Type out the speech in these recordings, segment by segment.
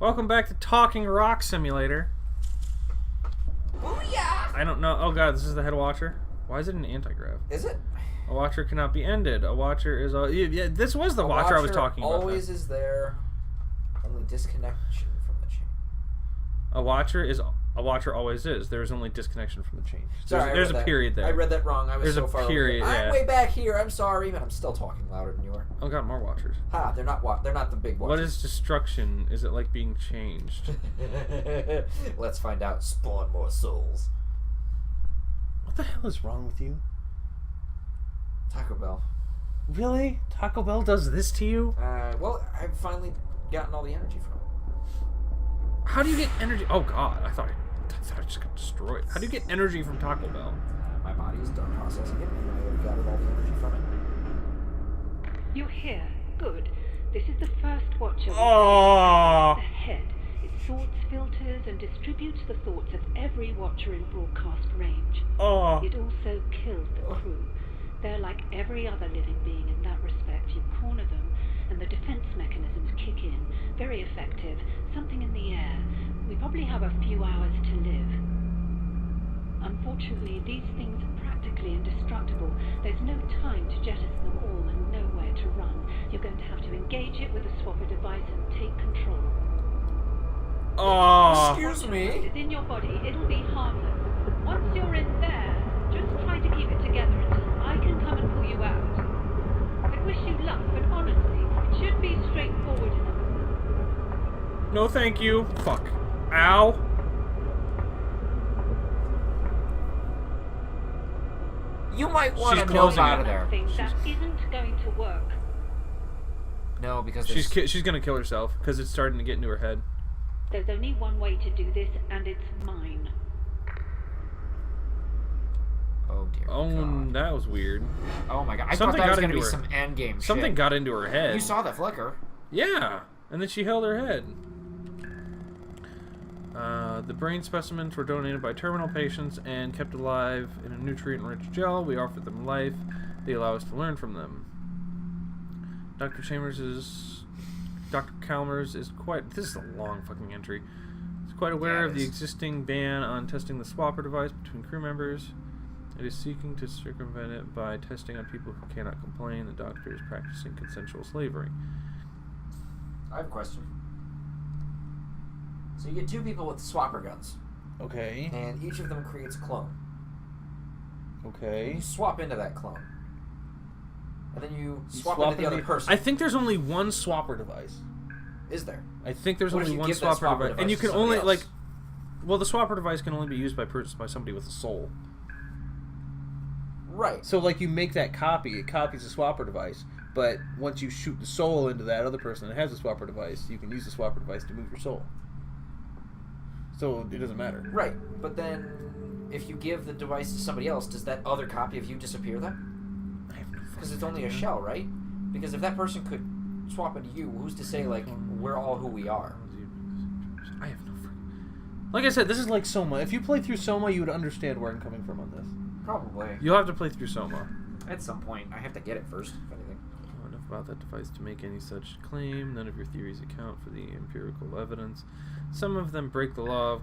Welcome back to Talking Rock Simulator. Booyah! I don't know. Oh god, this is the head watcher. Why is it an anti-grav? Is it? A watcher cannot be ended. A watcher is... Yeah, this was the watcher I was talking about. Always is there. Only disconnection from the chain. A watcher always is. There is only disconnection from the chain. Sorry, there's a period there. I read that wrong. I was so far period, over here. yeah. I'm way back here. I'm sorry, but I'm still talking louder than you are. Oh god, more watchers. Ha! They're not the big watchers. What is destruction? Is it like being changed? Let's find out. Spawn more souls. What the hell is wrong with you? Taco Bell. Really? Taco Bell does this to you? Well, I've finally gotten all the energy from it. How do you get energy? Oh god, I thought I just got destroyed. How do you get energy from Taco Bell? My body is done processing it, and I gathered all the energy from it. You're here. Good. This is the first watcher. Oh! The head. It sorts, filters, and distributes the thoughts of every watcher in broadcast range. Oh! It also kills the crew. They're like every other living being in that respect. You corner them, and the defense mechanisms kick in. Very effective. Something in the air. We probably have a few hours to live. Unfortunately, these things are practically indestructible. There's no time to jettison them all and nowhere to run. You're going to have to engage it with a swapper device and take control. Oh! Excuse me? It's in your body. It'll be harmless. Once you're in there, just try to keep it together until I can come and pull you out. I wish you luck, but honestly, it should be straightforward enough. No, thank you. Fuck. Ow. You might want to She's move closing out it. of there. That isn't going to work. No, because She's gonna kill herself because it's starting to get into her head. There's only one way to do this, and it's mine. Oh dear God. That was weird. Oh my God! I Something thought that was got gonna into be her. some endgame shit. Something got into her head. You saw that flicker. Yeah, and then she held her head. The brain specimens were donated by terminal patients and kept alive in a nutrient-rich gel. We offered them life. They allow us to learn from them. Dr. Chalmers is quite... This is a long fucking entry. He's quite aware of the existing ban on testing the swapper device between crew members. It is seeking to circumvent it by testing on people who cannot complain. The doctor is practicing consensual slavery. I have a question. So you get two people with swapper guns. Okay. And each of them creates a clone. Okay. You swap into that clone. And then you swap into the other person. I think there's only one swapper device. Is there? I think there's What if only you one give that swapper device. And you to can somebody only, else? like... Well, the swapper device can only be used by somebody with a soul. Right. So, like, you make that copy. It copies the swapper device. But once you shoot the soul into that other person that has the swapper device, you can use the swapper device to move your soul. So, it doesn't matter. Right. But then, if you give the device to somebody else, does that other copy of you disappear then? I have no fucking Because it's only a idea. shell, right? Because if that person could swap into you, who's to say, like, we're all who we are? I have no freaking... Like I said, this is like Soma. If you played through Soma, you would understand where I'm coming from on this. Probably. You'll have to play through Soma. At some point. I have to get it first, if anything. Enough about that device to make any such claim. None of your theories account for the empirical evidence. Some of them break the law of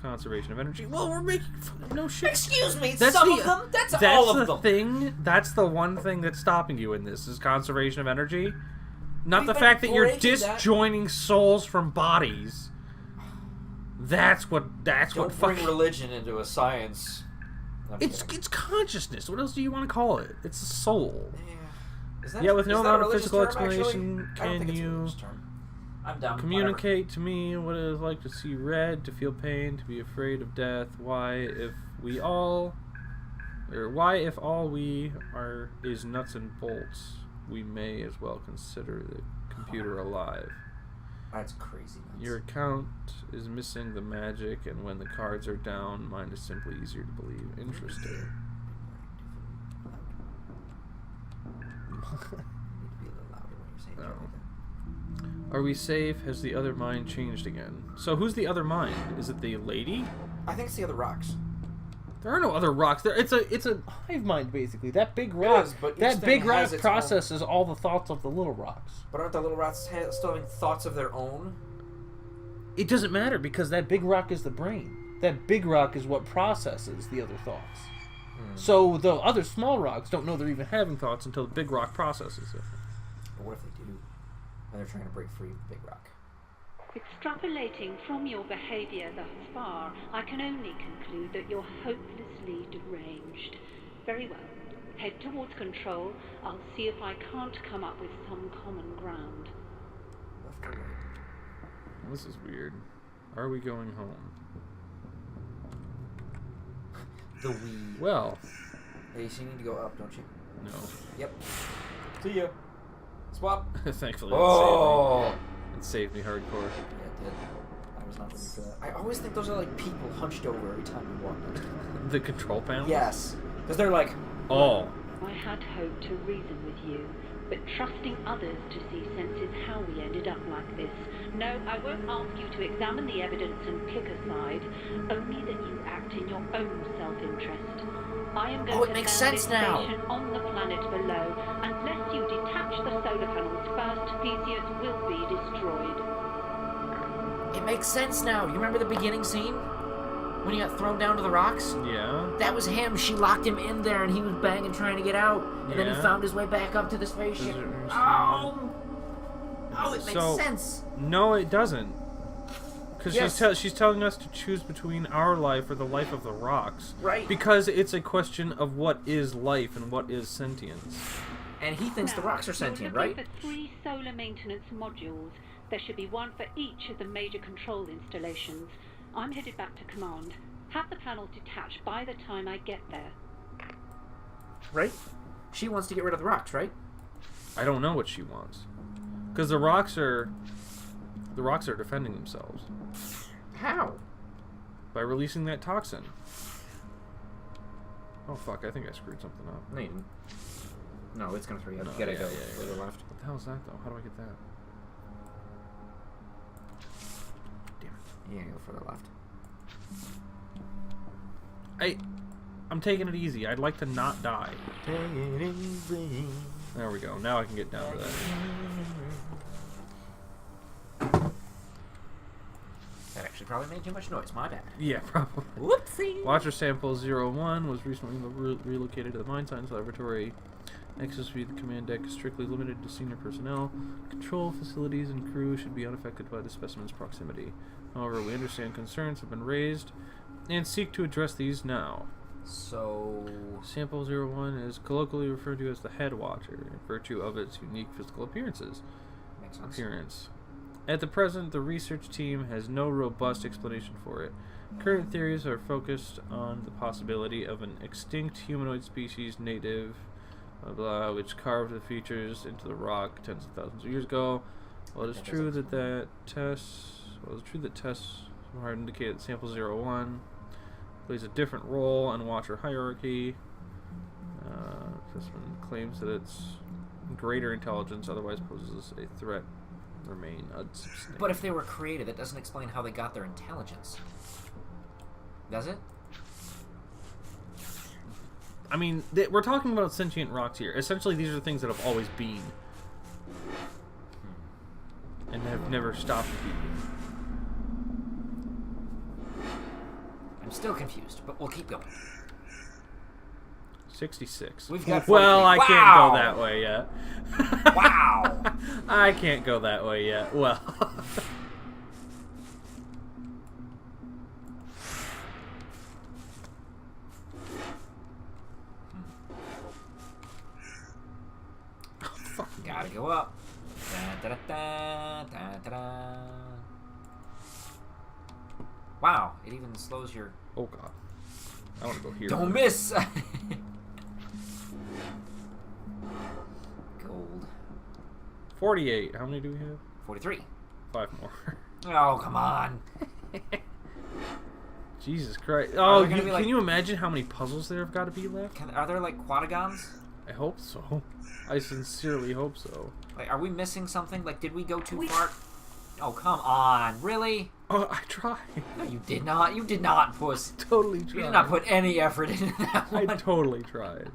conservation of energy. Well, we're making no shit. Excuse me, That's some the- of them? That's That's all the of them. thing. That's the one thing that's stopping you in this is conservation of energy. Not We've the been fact that you're breaking that. disjoining souls from bodies. That's what Don't bring fucking... religion into a science. I'm It's kidding. consciousness. What else do you want to call it? It's a soul. Yeah. Is that, Yeah, with no is that a amount of religious physical term, actually? explanation, I don't can think it's a you religious term. I'm down. communicate to me what it is like to see red, to feel pain, to be afraid of death? Why, if all we are is nuts and bolts, we may as well consider the computer alive. That's crazy. Nuts. Your account is missing the magic, and when the cards are down, mine is simply easier to believe. Interesting. Need to be a little louder when you're saying No. shit like that. Are we safe? Has the other mind changed again? So who's the other mind? Is it the lady? I think it's the other rocks. There are no other rocks. It's a hive mind basically. That big rock. is, but each that thing big rock has its own- processes all the thoughts of the little rocks. But aren't the little rocks still having thoughts of their own? It doesn't matter because that big rock is the brain. That big rock is what processes the other thoughts. So the other small rocks don't know they're even having thoughts until the big rock processes it. But what if they do? And they're trying to break free of the big rock. Extrapolating from your behaviour thus far, I can only conclude that you're hopelessly deranged. Very well. Head towards control. I'll see if I can't come up with some common ground. Left or right? This is weird. Are we going home? The Wii. Well. Hey, so you need to go up, don't you? No. Yep. See ya. Swap. Thankfully, Oh! it saved me hardcore. Yeah, it did. I was not ready for that. I always think those are like people hunched over every time you walk next to them. The control panel? Yes. Because they're like... Oh. I had hoped to reason with you, but trusting others to see sense is how we ended up like this. No, I won't ask you to examine the evidence and pick a side, only that you act in your own self-interest. I am going to makes land sense this now. station on the planet below. Unless you detach the solar panels first, Theseus will be destroyed. It makes sense now. You remember the beginning scene? When he got thrown down to the rocks? Yeah. That was him. She locked him in there and he was banging trying to get out. And then he found his way back up to the spaceship. Oh! Oh, it makes sense. No, it doesn't. Because Yes. she's telling us to choose between our life or the life of the rocks. Right. Because it's a question of what is life and what is sentience. And he thinks the Now, rocks are sentient, you're looking right? for 3 solar maintenance modules. There should be one for each of the major control installations. I'm headed back to command. Have the panels detached by the time I get there. Right? She wants to get rid of the rocks, right? I don't know what she wants. Because the rocks are defending themselves How? by releasing that toxin. Oh fuck! I think I screwed something up. No, you didn't. No, it's gonna throw you out. No, You gotta yeah, go yeah, further yeah. left. What the hell is that though? How do I get that? Damn it! You gotta go further left. I'm taking it easy. I'd like to not die. There we go. Now I can get down to that. That actually probably made too much noise. My bad. Yeah, probably. Whoopsie. Watcher Sample 01 was recently relocated to the Mine Science Laboratory. Access via the command deck is strictly limited to senior personnel. Control facilities and crew should be unaffected by the specimen's proximity. However, we understand concerns have been raised and seek to address these now. So... Sample 01 is colloquially referred to as the Head Watcher, in virtue of its unique physical appearance. At the present, the research team has no robust explanation for it. Current theories are focused on the possibility of an extinct humanoid species native, which carved the features into the rock tens of thousands of years ago. While it is true that tests are indicated that Sample 01 plays a different role in Watcher hierarchy. This one claims that its greater intelligence otherwise poses a threat. Remain unsustained. But if they were created, that doesn't explain how they got their intelligence. Does it? I mean, we're talking about sentient rocks here. Essentially, these are things that have always been. And have never stopped being. I'm still confused, but we'll keep going. 66. We've got well, 43. I can't go that way yet. Wow! I can't go that way yet. Well. Gotta go up. Da, da, da, da, da, da. Wow, it even slows your... Oh, God. I want to go here. Don't miss! Gold. 48. How many do we have? 43. 5 more. Oh, come on. Jesus Christ. Oh, can you imagine how many puzzles there have got to be left? Are there, like, quadigons? I hope so. I sincerely hope so. Like, are we missing something? Like, did we go too far? Oh, come on. Really? Oh, I tried. No, you did not. You did not, Puss. Totally tried. You did not put any effort into that one. I totally tried.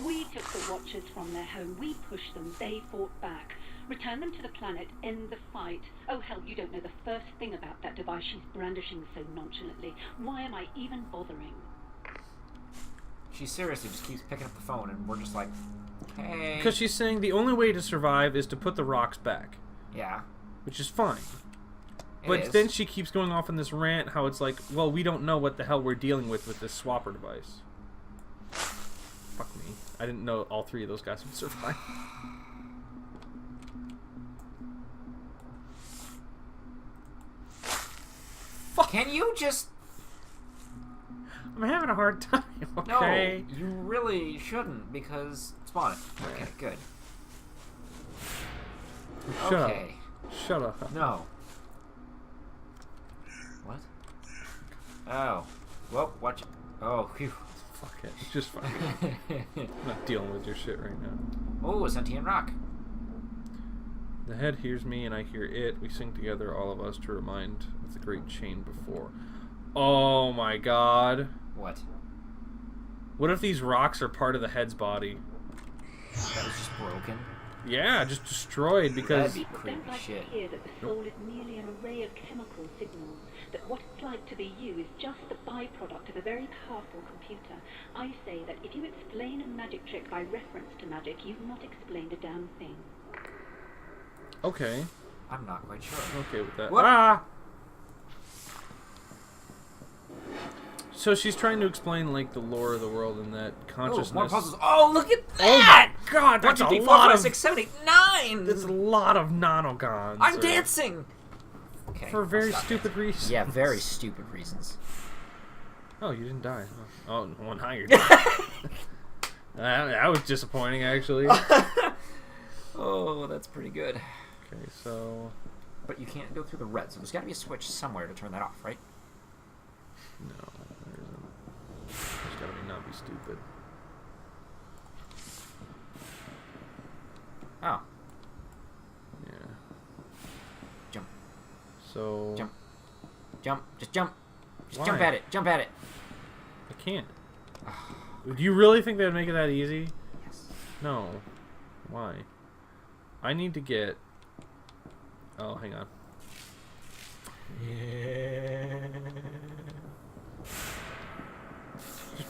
We took the Watchers from their home. We pushed them. They fought back. Return them to the planet, end the fight. Oh hell, you don't know the first thing about that device she's brandishing so nonchalantly. Why am I even bothering? She seriously just keeps picking up the phone, and we're just like, okay. Because she's saying the only way to survive is to put the rocks back. Yeah. Which is fine. But then she keeps going off on this rant how it's like, well, we don't know what the hell we're dealing with this swapper device. Fuck me. I didn't know all three of those guys would survive. Fuck. Can you just... I'm having a hard time, okay? No, you really shouldn't, because... Spawn it. Okay, good. Shut okay. up. Shut up. No. What? Oh. Well, watch it. Oh, phew. Fuck it. It's just fine. I'm not dealing with your shit right now. Oh, a sentient rock. The head hears me and I hear it. We sing together, all of us, to remind of the great chain before. Oh my god. What? What if these rocks are part of the head's body? That was just broken. Yeah, just destroyed because... That'd be creepy Don't like shit. to hear that the soul is merely an array of chemical signals, that what it's like to be you is just the byproduct of a very powerful computer. I say that if you explain a magic trick by reference to magic, you've not explained a damn thing. Okay. I'm not quite sure. I'm okay with that. What? Ah! So she's trying to explain, like, the lore of the world and that consciousness... Oh, more puzzles. Oh, look at that! Oh my god, that's a 1, 2, 3, 4, lot 5, of... 6, 7, 8, 9! That's a lot of nanogons. I'm dancing! Okay, For very I'll stop stupid dancing. reasons. Yeah, very stupid reasons. Oh, you didn't die. Oh, well, now you're dead. That was disappointing, actually. Oh, that's pretty good. Okay, so... But you can't go through the red, so there's got to be a switch somewhere to turn that off, right? No, there isn't. There's gotta be not be stupid. Oh. Yeah. Jump. So... Jump. Jump. Just jump. Just Why? jump at it. Jump at it. I can't. Do you really think they'd make it that easy? Yes. No. Why? I need to get... Oh, hang on.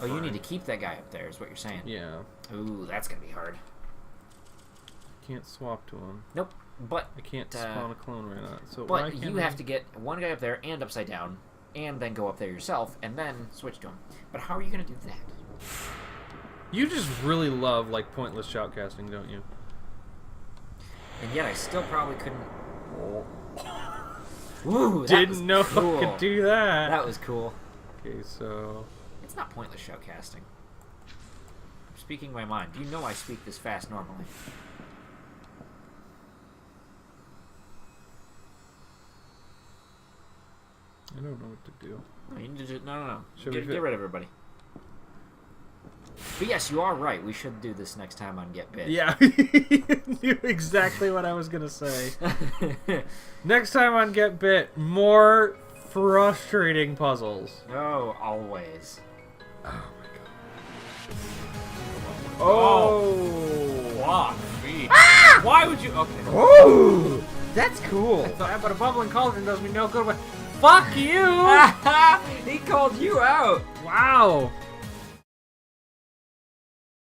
Oh, you need to keep that guy up there, is what you're saying. Yeah. Ooh, that's gonna be hard. Can't swap to him. Nope. But I can't spawn a clone right now. So why but can't you I... have to get one guy up there and upside down, and then go up there yourself, and then switch to him. But how are you gonna do that? You just really love, like, pointless shoutcasting, don't you? And yet I still probably couldn't... Woo! Didn't know cool. I could do that. That was cool. Okay, so... It's not pointless shoutcasting. I'm speaking my mind. You know I speak this fast normally. I don't know what to do. No, you need to just, no. Should we Get rid of everybody. But yes, you are right. We should do this next time on Get Bit. Yeah, you knew exactly what I was going to say. Next time on Get Bit, more frustrating puzzles. Oh, always. Oh my god. Oh! Wow. Ah! Why would you... Okay. Oh! That's cool. But a bubbling cauldron does me no good. Fuck you! He called you out! Wow.